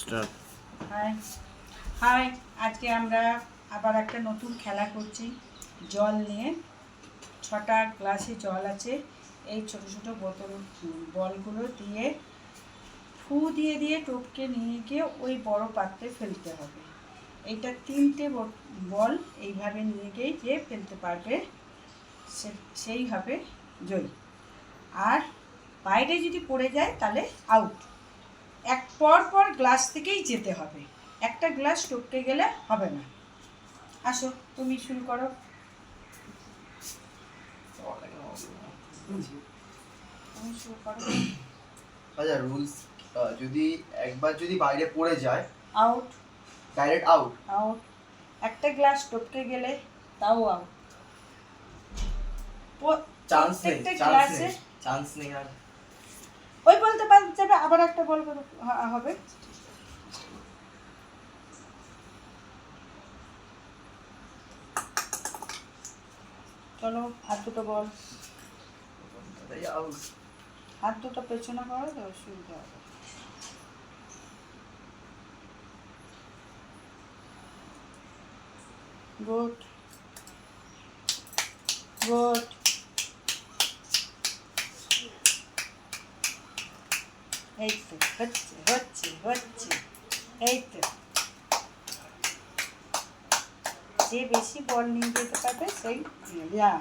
Start. High high আজকে আমরা আবার একটা নতুন খেলা করছি জল নিয়ে। 6টা গ্লাসে জল আছে। এই ছোট ছোট বোতল বলগুলো দিয়ে ফু দিয়ে দিয়ে টপকে নিয়ে গিয়ে ওই বড় পাত্রে ফেলতে হবে। এইটা 3টে বল এইভাবে নিয়ে গিয়ে যে ফেলতে পারবে সেইভাবে জয়ী। আর বাইরে যদি পড়ে যায় তাহলে আউট। এক পর গ্লাস থেকেই যেতে হবে, একটা গ্লাস টপকে গেলে হবে না। আসো তুমি শুরু করো। তুমি শুরু করো। আচ্ছা, রুলস যদি একবার যদি বাইরে পড়ে যায় আউট। Direct out. আউট। একটা গ্লাস টপকে গেলে তাও আউট। চান্স নেই, গ্লাসে চান্স নেই। আর ওই বলতে যাবে, আবার একটা বল হবে। চলো হাত দুটো বল, আউট। হাত দুটো পেছনে করো তো অসুবিধা হবে। Good good. এই তো হচ্ছে হচ্ছে হচ্ছে। এই তো, যে বেশি বল নিয়ে যেতে পারবে সেই যা।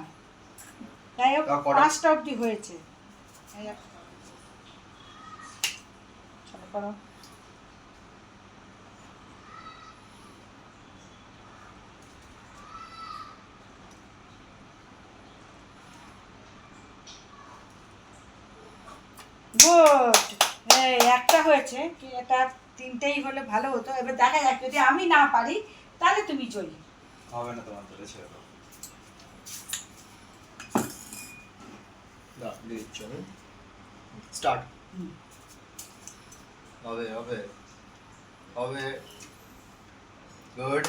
যাই হোক 5টা অবধি হয়েছে। চলো করো। গুড। এই একটা হয়েছে, কি এটা 3টেই হলে ভালো হতো। এবার দেখা যাক, যদি আমি না পারি তাহলে তুমি জয়ী। হবে না তোমার ধরে ছেড়ে দাও। না দিচ্ছ আমি স্টার্ট। হবে হবে হবে। গুড।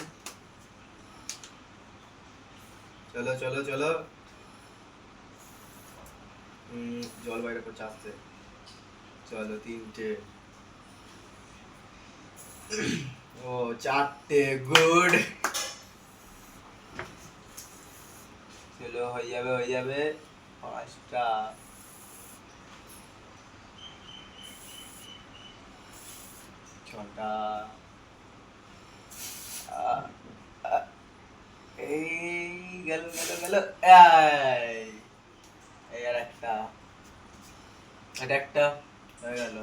চলো চলো চলো। জল বাইরে পড়ছে আসতে। চলো 3টে। ও 4টে। গুড। চলো হয়ে যাবে হয়ে যাবে। 5টা। ছটা। এই গেল গেল গেল। এই আর একটা। এটা একটা হয়ে গেল।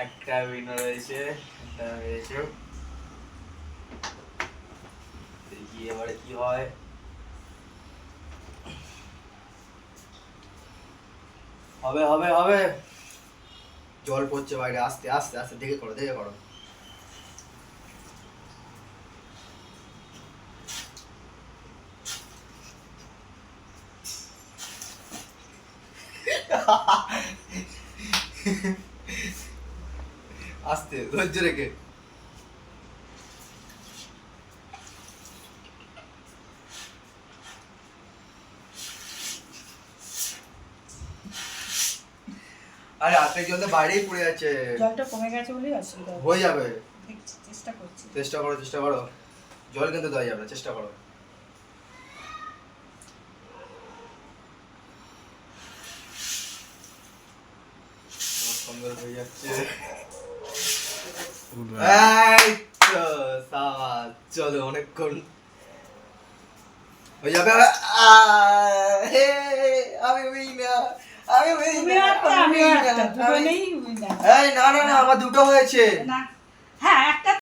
একটা উইনার হয়েছে, একটা হয়েছে। দেখি এবারে কি হয়। হবে হবে হবে। জল পড়ছে বাইরে, আস্তে আস্তে আস্তে দেখে করো দেখে করো। আস্তে ধৈর্য রেখে। আরে আর্ধেক জল তো বাইরেই পড়ে যাচ্ছে। জলটা কমে গেছে বলেই অসুবিধা হয়ে যাবে। চেষ্টা করছি। চেষ্টা করো চেষ্টা করো। জল কিন্তু দেওয়া যাবে না, চেষ্টা করো। সুন্দর হয়ে যাচ্ছে। এই তো সাবাস। চলো অনেকক্ষণ হয়ে যাবে। আমি উইনার, আমি উইনার, আমি উইনার। এই না না না, আমার দুটো হয়েছে। না, হ্যাঁ একটা